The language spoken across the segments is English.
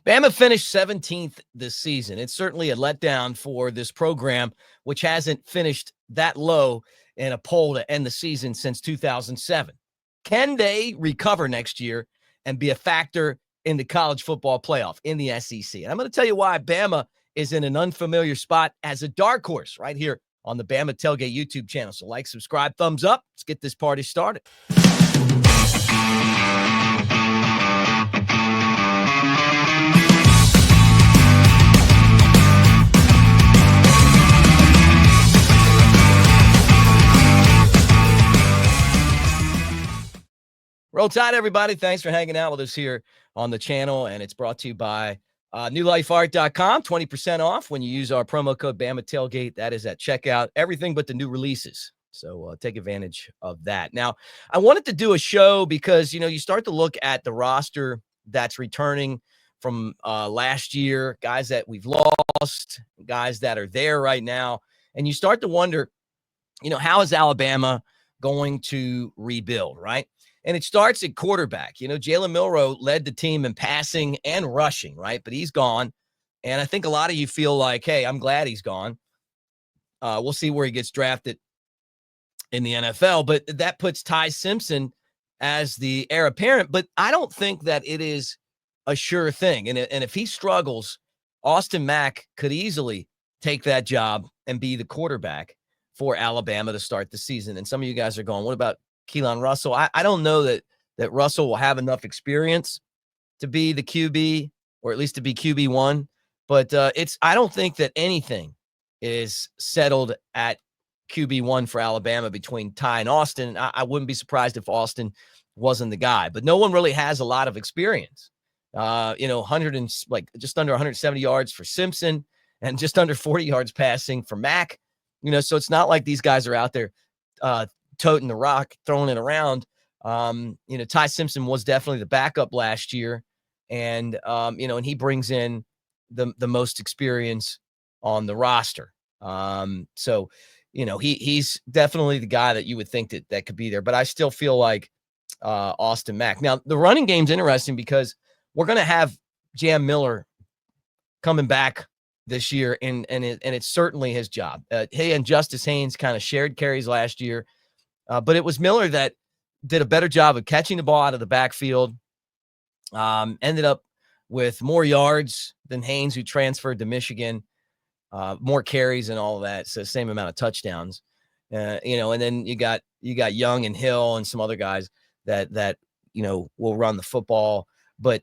Bama finished 17th this season. It's certainly a letdown for this program, which hasn't finished that low in a poll to end the season since 2007. Can they recover next year and be a factor in the college football playoff in the SEC? And I'm going to tell you why Bama is in an unfamiliar spot as a dark horse right here on the Bama Tailgate YouTube channel. So like, subscribe, thumbs up. Let's get this party started. Roll Tide, everybody. Thanks for hanging out with us here on the channel, and it's brought to you by newlifeart.com. 20% off when you use our promo code Bama Tailgate. That is at checkout. Everything but the new releases. So take advantage of that. Now, I wanted to do a show because, you start to look at the roster that's returning from last year, guys that we've lost, guys that are there right now, and you start to wonder, how is Alabama going to rebuild, right? And it starts at quarterback. Jalen Milroe led the team in passing and rushing, right? But he's gone. And I think a lot of you feel like, hey, I'm glad he's gone. We'll see where he gets drafted in the NFL. But that puts Ty Simpson as the heir apparent. But I don't think that it is a sure thing. And if he struggles, Austin Mack could easily take that job and be the quarterback for Alabama to start the season. And some of you guys are going, what about Keelan Russell? I don't know that Russell will have enough experience to be the QB, or at least to be QB1. But I don't think that anything is settled at QB1 for Alabama between Ty and Austin. I wouldn't be surprised if Austin wasn't the guy, but no one really has a lot of experience. Just under 170 yards for Simpson and just under 40 yards passing for Mack. So it's not like these guys are out there toting the rock, throwing it around. Ty Simpson was definitely the backup last year, and and he brings in the most experience on the roster. He's definitely the guy that you would think that could be there. But I still feel like Austin Mack. Now the running game's interesting because we're going to have Jam Miller coming back this year, and it's certainly his job. He and Justice Haynes kind of shared carries last year. But it was Miller that did a better job of catching the ball out of the backfield, ended up with more yards than Haynes, who transferred to Michigan, more carries and all of that. So same amount of touchdowns, and then you got Young and Hill and some other guys that will run the football. But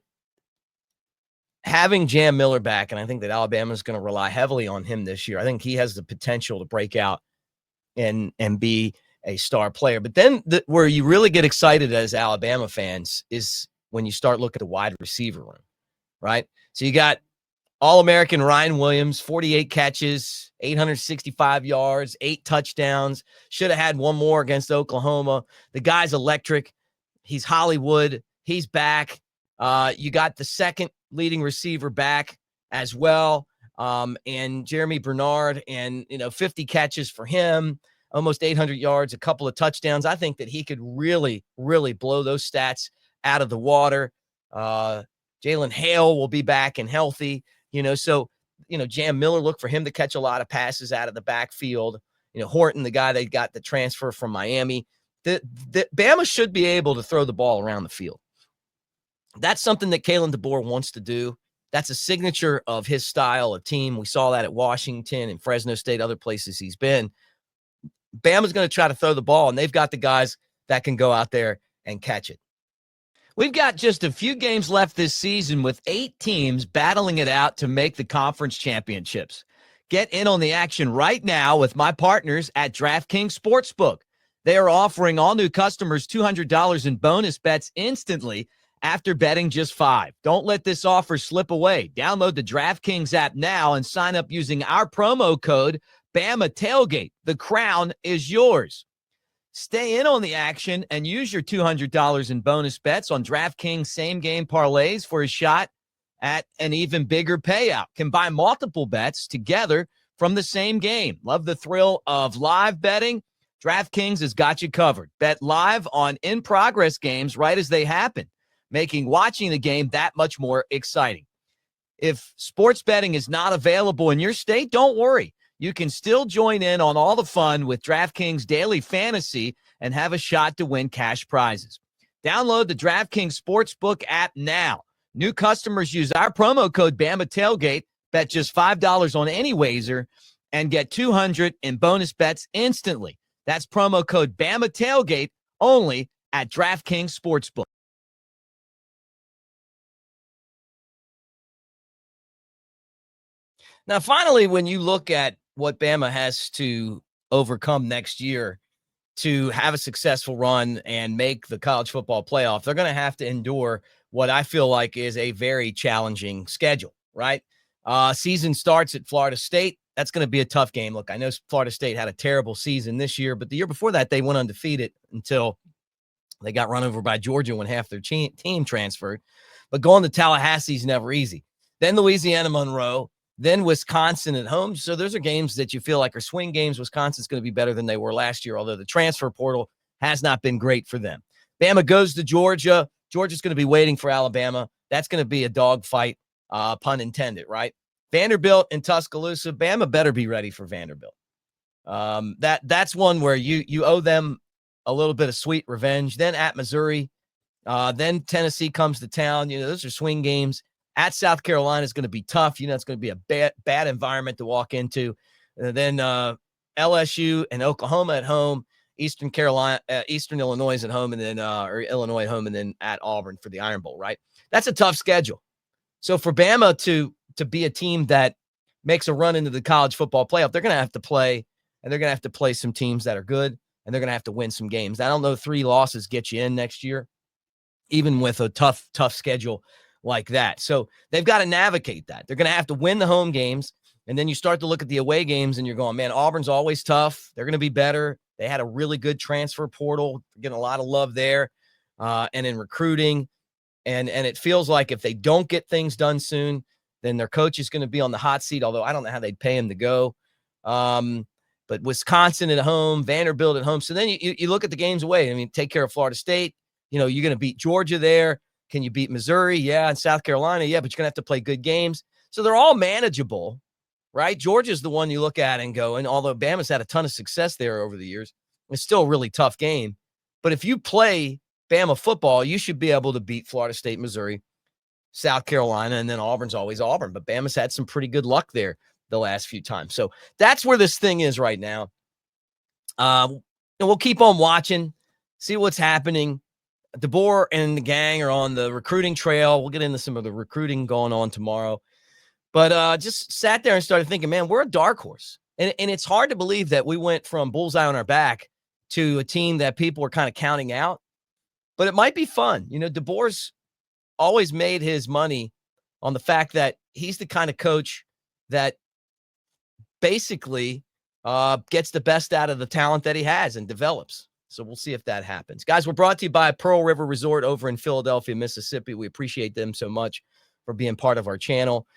having Jam Miller back, and I think that Alabama is going to rely heavily on him this year. I think he has the potential to break out and be a star player. But then where you really get excited as Alabama fans is when you start looking at the wide receiver room, right? So you got All-American Ryan Williams, 48 catches, 865 yards, 8 touchdowns. Should have had one more against Oklahoma. The guy's electric. He's Hollywood. He's back. You got the second leading receiver back as well. And Jeremy Bernard, and 50 catches for him, almost 800 yards, a couple of touchdowns. I think that he could really, really blow those stats out of the water. Jalen Hale will be back and healthy, so, Jam Miller, look for him to catch a lot of passes out of the backfield. Horton, the guy they got the transfer from Miami. The Bama should be able to throw the ball around the field. That's something that Kalen DeBoer wants to do. That's a signature of his style of team. We saw that at Washington and Fresno State, other places he's been. Bama's going to try to throw the ball, and they've got the guys that can go out there and catch it. We've got just a few games left this season with 8 teams battling it out to make the conference championships. Get in on the action right now with my partners at DraftKings Sportsbook. They are offering all new customers $200 in bonus bets instantly after betting just $5. Don't let this offer slip away. Download the DraftKings app now and sign up using our promo code Bama Tailgate. The crown is yours. Stay in on the action and use your $200 in bonus bets on DraftKings same-game parlays for a shot at an even bigger payout. Combine multiple bets together from the same game. Love the thrill of live betting? DraftKings has got you covered. Bet live on in-progress games right as they happen, making watching the game that much more exciting. If sports betting is not available in your state, don't worry. You can still join in on all the fun with DraftKings Daily Fantasy and have a shot to win cash prizes. Download the DraftKings Sportsbook app now. New customers use our promo code Bama Tailgate, bet just $5 on any wager, and get $200 in bonus bets instantly. That's promo code Bama Tailgate only at DraftKings Sportsbook. Now, finally, when you look at what Bama has to overcome next year to have a successful run and make the college football playoff, they're going to have to endure what I feel like is a very challenging schedule, right? Season starts at Florida State. That's going to be a tough game. Look, I know Florida State had a terrible season this year, but the year before that, they went undefeated until they got run over by Georgia when half their team transferred. But going to Tallahassee is never easy. Then Louisiana Monroe, then Wisconsin at home. So those are games that you feel like are swing games. Wisconsin's going to be better than they were last year, although the transfer portal has not been great for them. Bama goes to Georgia. Georgia's going to be waiting for Alabama. That's going to be a dogfight, pun intended, right? Vanderbilt and Tuscaloosa. Bama better be ready for Vanderbilt. That's one where you owe them a little bit of sweet revenge. Then at Missouri, then Tennessee comes to town. Those are swing games. At South Carolina is going to be tough. It's going to be a bad environment to walk into. Then LSU and Oklahoma at home. Eastern Illinois is at home, and then or Illinois at home, and then at Auburn for the Iron Bowl. Right, that's a tough schedule. So for Bama to be a team that makes a run into the college football playoff, they're going to have to play, and they're going to have to play some teams that are good, and they're going to have to win some games. I don't know 3 losses get you in next year, even with a tough schedule like that. So they've got to navigate that. They're going to have to win the home games. And then you start to look at the away games and you're going, man, Auburn's always tough. They're going to be better. They had a really good transfer portal, getting a lot of love there and in recruiting. And it feels like if they don't get things done soon, then their coach is going to be on the hot seat, although I don't know how they'd pay him to go. But Wisconsin at home, Vanderbilt at home. So then you look at the games away. I mean, take care of Florida State. You're going to beat Georgia there. Can you beat Missouri? Yeah. And South Carolina? Yeah, but you're going to have to play good games. So they're all manageable, right? Georgia's the one you look at and go, and although Bama's had a ton of success there over the years, it's still a really tough game. But if you play Bama football, you should be able to beat Florida State, Missouri, South Carolina, and then Auburn's always Auburn. But Bama's had some pretty good luck there the last few times. So that's where this thing is right now. And we'll keep on watching, see what's happening. DeBoer and the gang are on the recruiting trail. We'll get into some of the recruiting going on tomorrow. But just sat there and started thinking, man, we're a dark horse. And it's hard to believe that we went from bullseye on our back to a team that people are kind of counting out. But it might be fun. DeBoer's always made his money on the fact that he's the kind of coach that basically gets the best out of the talent that he has and develops. So we'll see if that happens. Guys, we're brought to you by Pearl River Resort over in Philadelphia, Mississippi. We appreciate them so much for being part of our channel.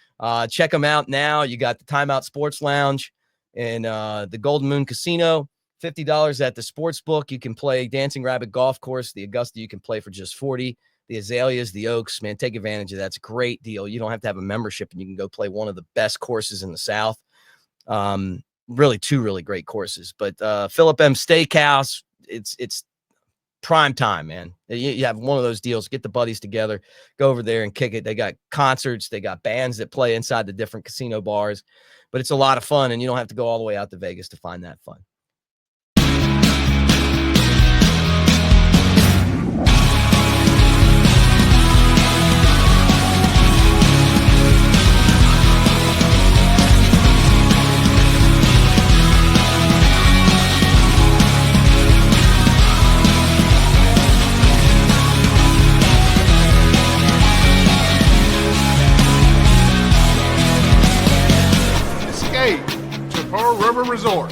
Check them out now. You got the Timeout Sports Lounge and the Golden Moon Casino. $50 at the sports book. You can play Dancing Rabbit Golf Course. The Augusta you can play for just $40. The Azaleas, the Oaks, man, take advantage of that. It's a great deal. You don't have to have a membership, and you can go play one of the best courses in the South. Really, 2 really great courses. But Philip M. Steakhouse, it's prime time, man. You have one of those deals. Get the buddies together, go over there and kick it. They got concerts. They got bands that play inside the different casino bars. But it's a lot of fun, and you don't have to go all the way out to Vegas to find that fun. To Pearl River Resort.